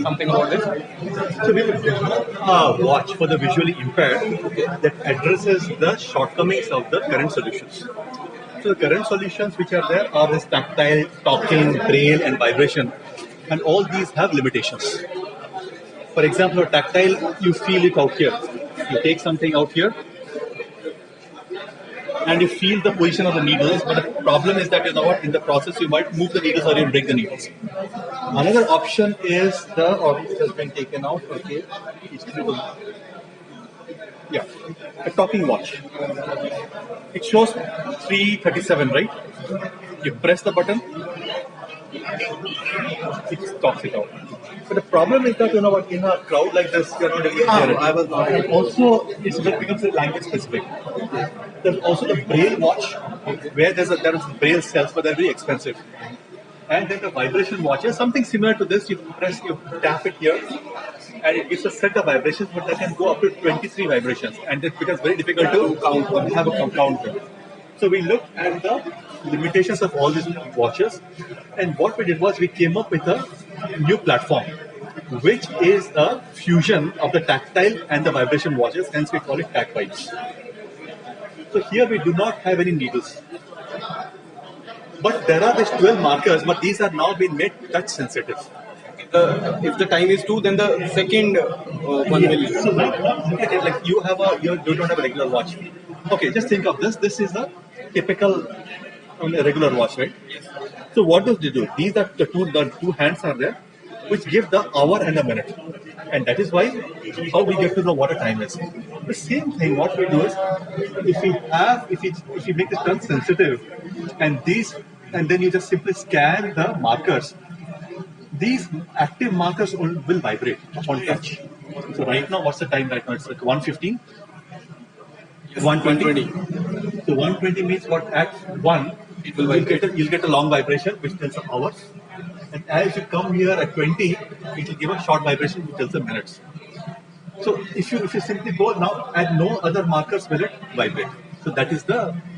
something about this? So we have a watch for the visually impaired that addresses the shortcomings of the current solutions. So the current solutions which are there are this tactile, talking, braille, and vibration, and all these have limitations. For example, a tactile, you feel it out here. You take something out here, and you feel the position of the needles, but the problem is that in the process you might move the needles or you break the needles. Another option is the object has been taken out. Okay, yeah, a talking watch. It shows 337, right? You press the button, it talks it out. But the problem is that in a crowd like this, you're not able to hear it. I was not. And also, it becomes language specific. There's also the braille watch, where there is braille cells, but they're very expensive. And then the vibration watch is something similar to this. You tap it here, and it gives a set of vibrations, but that can go up to 23 vibrations, and it becomes very difficult to have a counter. So we looked at the limitations of all these watches, and what we did was we came up with a new platform, which is a fusion of the tactile and the vibration watches, hence we call it TAC Vibes. So here we do not have any needles. But there are these 12 markers, but these are now being made touch sensitive. If the time is 2, then the second one will. So now, look at it, like you don't have a regular watch. Okay, just think of this. This is a typical regular watch, right? So what does it do? These are the two hands are there, which give the hour and a minute, and that is why how we get to know what a time is. The same thing. What we do is, if we make this touch sensitive, and then you just simply scan the markers. These active markers will vibrate upon touch. So right now, what's the time right now? It's like 1:15. 1:20. So 1:20 means what? At 1, you'll get a long vibration which tells the hours. And as you come here at 20, it will give a short vibration which tells the minutes. So if you simply go now, and no other markers will it vibrate. So that is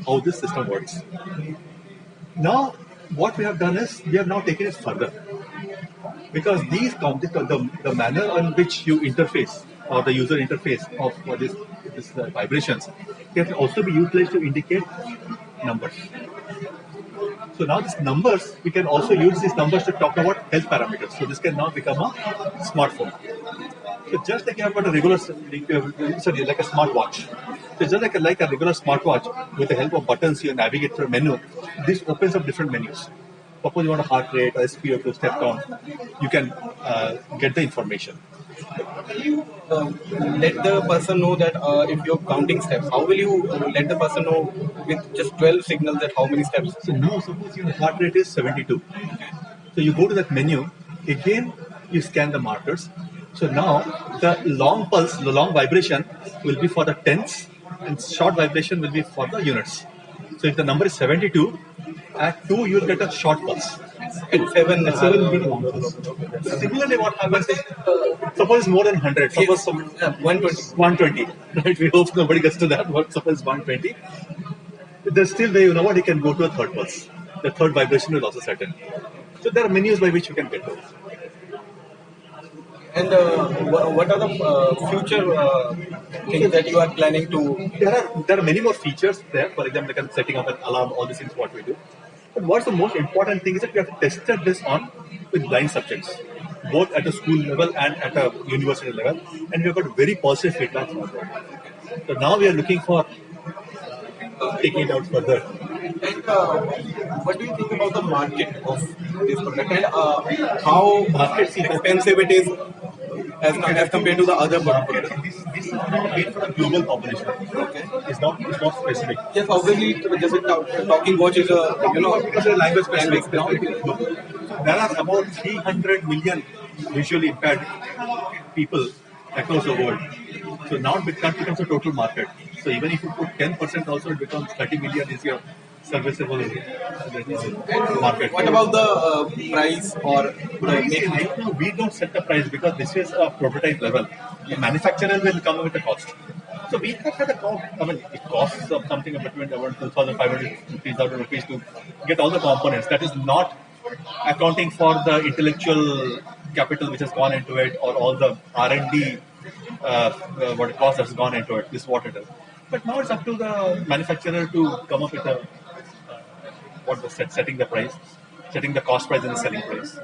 how this system works. Now, what we have done is we have now taken it further. Because the manner in which you interface or the user interface of this vibrations can also be utilized to indicate numbers. So now these numbers, we can also use these numbers to talk about health parameters. So this can now become a smartphone. So just like you have got a regular, like a smartwatch. So just like a regular smartwatch, with the help of buttons, you navigate through a menu. This opens up different menus. Suppose you want a heart rate, or SpO2, step count, you can get the information. Let the person know that if you're counting steps, how will you let the person know with just 12 signals that how many steps? So now suppose your heart rate is 72. So you go to that menu, again you scan the markers. So now the long pulse, the long vibration will be for the tenths, and short vibration will be for the units. So if the number is 72, at 2 you will get a short pulse. At 7 you get a long pulse. Similarly, what happens is, suppose it's more than 100, suppose 120. Right? We hope nobody gets to that, but suppose 120. There's still way, you can go to a third pulse. The third vibration will also set in. So there are menus by which you can get those. And what are the future things that you are planning to? There are many more features there. For example, like setting up an alarm, all these things what we do. But what's the most important thing is that we have tested this with blind subjects, both at a school level and at a university level, and we have got very positive feedback from them. So now we are looking for taking it out further. And what do you think about the market of this product, and how expensive it is as compared to the other products? This is not made for a global population. Okay, it's not specific. Yes, obviously, just a talking watch is because a language specific. There are about 300 million visually impaired people across the world. So now that becomes a total market. So even if you put 10% also, it becomes 30 million is your serviceable market. What about the price or the right now, we don't set the price because this is a prototype level. The manufacturer will come with a cost. So we have had a cost. I mean, it costs something between about 2,500 to 3,000 rupees to get all the components. That is not accounting for the intellectual capital which has gone into it, or all the R&D what cost has gone into it. This is what it is. But now it's up to the manufacturer to come up with a setting the price, setting the cost price and the selling price.